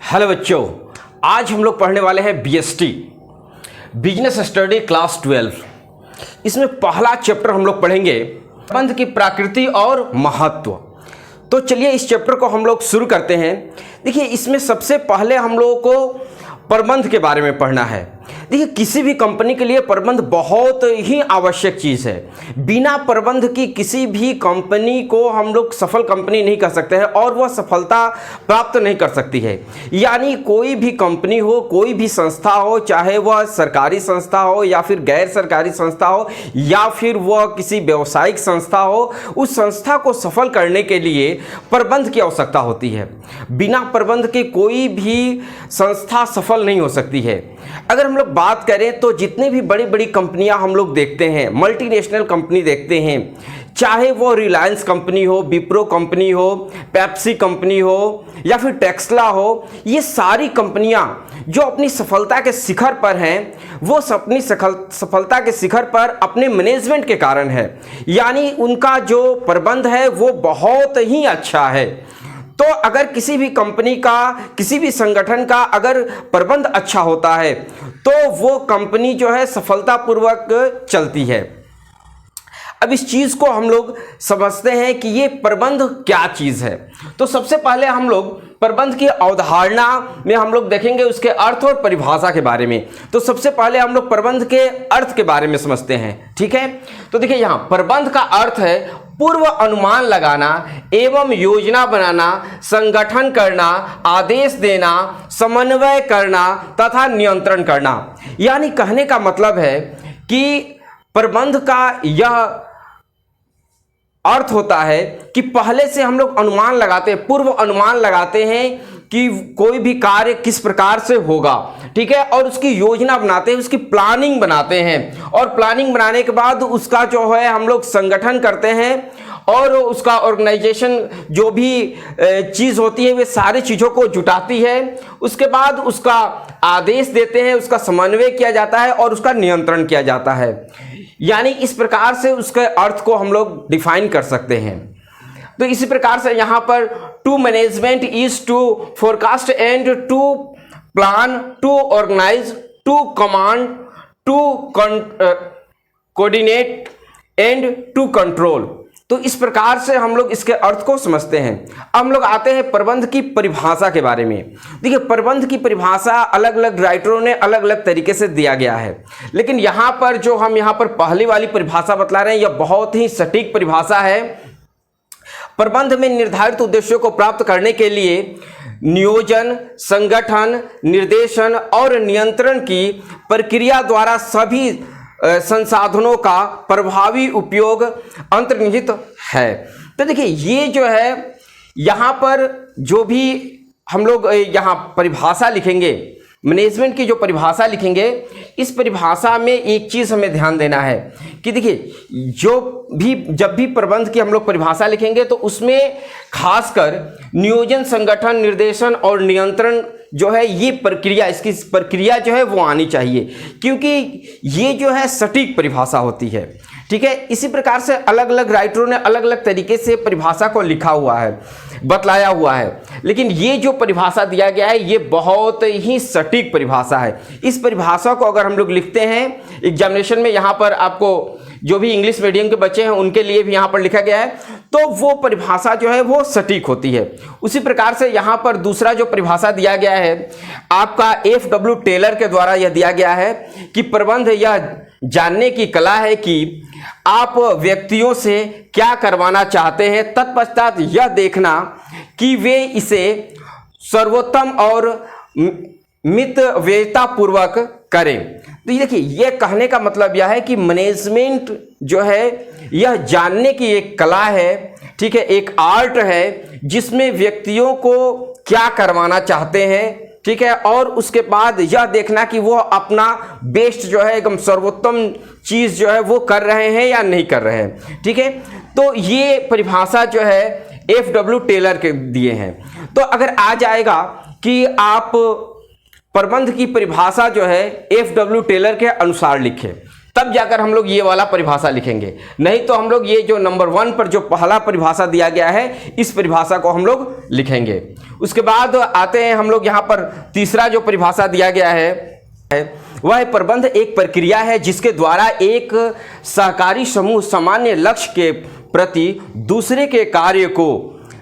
Hello बच्चों, आज हम लोग पढ़ने वाले हैं बीएसटी बिजनेस स्टडी क्लास 12। इसमें पहला चैप्टर हम लोग पढ़ेंगे प्रबंध की प्रकृति और महत्व। तो चलिए इस चैप्टर को हम लोग शुरू करते हैं। देखिए, इसमें सबसे पहले हम लोगों को प्रबंध के बारे में पढ़ना है। देखिए, किसी भी कंपनी के लिए प्रबंध बहुत ही आवश्यक चीज़ है। बिना प्रबंध की किसी भी कंपनी को हम लोग सफल कंपनी नहीं कह सकते हैं और वह सफलता प्राप्त नहीं कर सकती है। यानी कोई भी कंपनी हो, कोई भी संस्था हो, चाहे वह सरकारी संस्था हो या फिर गैर सरकारी संस्था हो या फिर वह किसी व्यावसायिक संस्था हो, उस संस्था को सफल करने के लिए प्रबंध की आवश्यकता होती है। बिना प्रबंध के कोई भी संस्था सफल नहीं हो सकती है। अगर हम लोग बात करें तो जितनी भी बड़ी बड़ी कंपनियां हम लोग देखते हैं, मल्टीनेशनल कंपनी देखते हैं, चाहे वो रिलायंस कंपनी हो, विप्रो कंपनी हो, पेप्सी कंपनी हो या फिर टेस्ला हो, ये सारी कंपनियां जो अपनी सफलता के शिखर पर हैं, वो अपनी सफलता के शिखर पर अपने मैनेजमेंट के कारण है। यानी उनका जो प्रबंध है वो बहुत ही अच्छा है। तो अगर किसी भी कंपनी का, किसी भी संगठन का अगर प्रबंध अच्छा होता है तो वो कंपनी जो है सफलतापूर्वक चलती है। अब इस चीज़ को हम लोग समझते हैं कि ये प्रबंध क्या चीज़ है। तो सबसे पहले हम लोग प्रबंध की अवधारणा में हम लोग देखेंगे उसके अर्थ और परिभाषा के बारे में। तो सबसे पहले हम लोग प्रबंध के अर्थ के बारे में समझते हैं, ठीक है। तो देखिए, यहाँ प्रबंध का अर्थ है पूर्व अनुमान लगाना एवं योजना बनाना, संगठन करना, आदेश देना, समन्वय करना तथा नियंत्रण करना। यानी कहने का मतलब है कि प्रबंध का यह अर्थ होता है कि पहले से हम लोग अनुमान लगाते हैं, पूर्व अनुमान लगाते हैं कि कोई भी कार्य किस प्रकार से होगा, ठीक है, और उसकी योजना बनाते हैं, उसकी प्लानिंग बनाते हैं और प्लानिंग बनाने के बाद उसका जो है हम लोग संगठन करते हैं और उसका ऑर्गेनाइजेशन जो भी चीज़ होती है वे सारी चीज़ों को जुटाती है। उसके बाद उसका आदेश देते हैं, उसका समन्वय किया जाता है और उसका नियंत्रण किया जाता है। यानी इस प्रकार से उसके अर्थ को हम लोग डिफाइन कर सकते हैं। तो इसी प्रकार से यहाँ पर to management is to forecast and to plan, to organise, to command, to coordinate and to control. तो इस प्रकार से हम लोग इसके अर्थ को समझते हैं। अब हम लोग आते हैं प्रबंध की परिभाषा के बारे में। देखिए, प्रबंध की परिभाषा अलग अलग राइटरों ने अलग अलग तरीके से दिया गया है, लेकिन यहाँ पर जो हम यहाँ पर पहली वाली परिभाषा बतला रहे हैं यह बहुत ही सटीक परिभाषा है। प्रबंध में निर्धारित उद्देश्यों को प्राप्त करने के लिए नियोजन, संगठन, निर्देशन और नियंत्रण की प्रक्रिया द्वारा सभी संसाधनों का प्रभावी उपयोग अंतर्निहित है। तो देखिए, ये जो है यहाँ पर जो भी हम लोग यहाँ परिभाषा लिखेंगे, मैनेजमेंट की जो परिभाषा लिखेंगे, इस परिभाषा में एक चीज़ हमें ध्यान देना है कि देखिए, जब भी प्रबंध की हम लोग परिभाषा लिखेंगे तो उसमें खासकर नियोजन, संगठन, निर्देशन और नियंत्रण जो है ये प्रक्रिया, इसकी प्रक्रिया जो है वो आनी चाहिए, क्योंकि ये जो है सटीक परिभाषा होती है, ठीक है। इसी प्रकार से अलग अलग राइटरों ने अलग अलग तरीके से परिभाषा को लिखा हुआ है, बतलाया हुआ है, लेकिन ये जो परिभाषा दिया गया है ये बहुत ही सटीक परिभाषा है। इस परिभाषा को अगर हम लोग लिखते हैं एग्जामिनेशन में, यहाँ पर आपको जो भी इंग्लिश मीडियम के बच्चे हैं उनके लिए भी यहाँ पर लिखा गया है, तो वो परिभाषा जो है वो सटीक होती है। उसी प्रकार से यहाँ पर दूसरा जो परिभाषा दिया गया है आपका एफ.डब्ल्यू. टेलर के द्वारा यह दिया गया है कि प्रबंध यह जानने की कला है कि आप व्यक्तियों से क्या करवाना चाहते हैं, तत्पश्चात यह देखना कि वे इसे सर्वोत्तम और मितव्ययितापूर्वक करें। तो ये देखिए, ये कहने का मतलब यह है कि मैनेजमेंट जो है यह जानने की एक कला है, ठीक है, एक आर्ट है जिसमें व्यक्तियों को क्या करवाना चाहते हैं, ठीक है, और उसके बाद यह देखना कि वो अपना बेस्ट जो है एकदम सर्वोत्तम चीज़ जो है वो कर रहे हैं या नहीं कर रहे हैं, ठीक है। तो ये परिभाषा जो है एफ.डब्ल्यू. टेलर के दिए हैं। तो अगर आ जाएगा कि आप प्रबंध की परिभाषा जो है एफ.डब्ल्यू. टेलर के अनुसार लिखें, तब जाकर हम लोग ये वाला परिभाषा लिखेंगे। नहीं तो हम लोग ये जो नंबर 1 पर जो पहला परिभाषा दिया गया है इस परिभाषा को हम लोग लिखेंगे। उसके बाद आते हैं हम लोग यहाँ पर तीसरा जो परिभाषा दिया गया है वह प्रबंध एक प्रक्रिया है जिसके द्वारा एक सहकारी समूह सामान्य लक्ष्य के प्रति दूसरे के कार्य को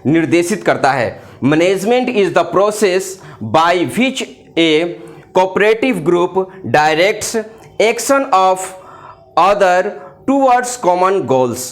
निर्देशित करता है। Management is the process by which A cooperative group directs action of other towards common goals.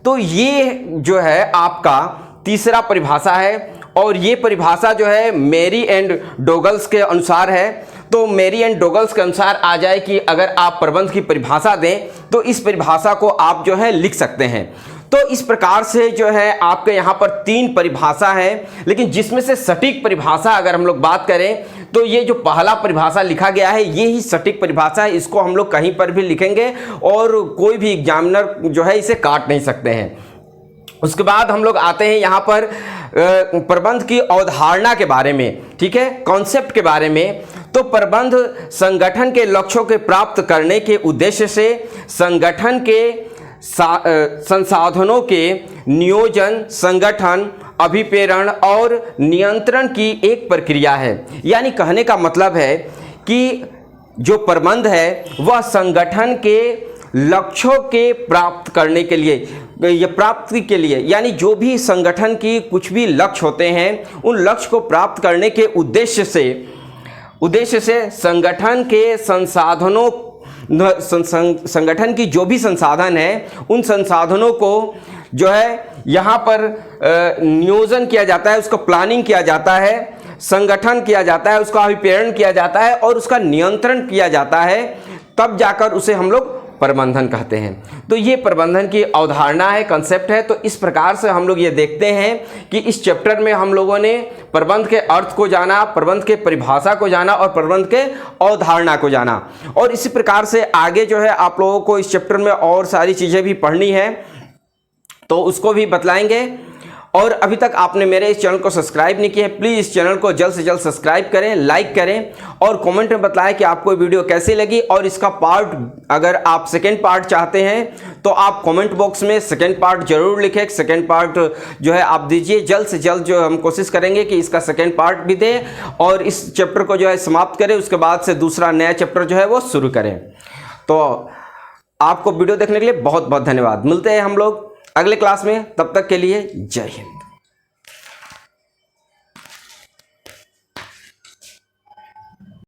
तो ये जो है आपका तीसरा परिभाषा है और ये परिभाषा जो है मेरी एंड डोगल्स के अनुसार है। तो मेरी एंड डोगल्स के अनुसार आ जाए कि अगर आप प्रबंध की परिभाषा दें तो इस परिभाषा को आप जो है लिख सकते हैं। तो इस प्रकार से जो है आपके यहाँ पर 3 परिभाषा है, लेकिन जिसमें से सटीक परिभाषा अगर हम लोग बात करें तो ये जो पहला परिभाषा लिखा गया है ये ही सटीक परिभाषा है। इसको हम लोग कहीं पर भी लिखेंगे और कोई भी एग्जामिनर जो है इसे काट नहीं सकते हैं। उसके बाद हम लोग आते हैं यहाँ पर प्रबंध की अवधारणा के बारे में, ठीक है, कॉन्सेप्ट के बारे में। तो प्रबंध संगठन के लक्ष्यों के प्राप्त करने के उद्देश्य से संगठन के संसाधनों के नियोजन, संगठन, अभिप्रेरण और नियंत्रण की एक प्रक्रिया है। यानी कहने का मतलब है कि जो प्रबंध है वह संगठन के लक्ष्यों के प्राप्त करने के लिए या प्राप्ति के लिए, यानी जो भी संगठन की कुछ भी लक्ष्य होते हैं उन लक्ष्य को प्राप्त करने के उद्देश्य से संगठन के संसाधनों, संगठन की जो भी संसाधन है उन संसाधनों को जो है यहाँ पर नियोजन किया जाता है, उसका प्लानिंग किया जाता है, संगठन किया जाता है, उसका अभिप्रेरण किया जाता है और उसका नियंत्रण किया जाता है, तब जाकर उसे हम लोग प्रबंधन कहते हैं। तो ये प्रबंधन की अवधारणा है, कंसेप्ट है। तो इस प्रकार से हम लोग ये देखते हैं कि इस चैप्टर में हम लोगों ने प्रबंध के अर्थ को जाना, प्रबंध के परिभाषा को जाना और प्रबंध के अवधारणा को जाना। और इसी प्रकार से आगे जो है आप लोगों को इस चैप्टर में और सारी चीज़ें भी पढ़नी है तो उसको भी बतलाएंगे। और अभी तक आपने मेरे इस चैनल को सब्सक्राइब नहीं किया है, प्लीज़ इस चैनल को जल्द से जल्द सब्सक्राइब करें, लाइक करें और कमेंट में बताएं कि आपको वीडियो कैसी लगी। और इसका पार्ट, अगर आप सेकेंड पार्ट चाहते हैं तो आप कमेंट बॉक्स में सेकेंड पार्ट जरूर लिखें। सेकेंड पार्ट जो है आप दीजिए, जल्द से जल्द जो हम कोशिश करेंगे कि इसका सेकेंड पार्ट भी दें और इस चैप्टर को जो है समाप्त करें, उसके बाद से दूसरा नया चैप्टर जो है वो शुरू करें। तो आपको वीडियो देखने के लिए बहुत बहुत धन्यवाद। मिलते हैं हम लोग अगले क्लास में, तब तक के लिए जय हिंद।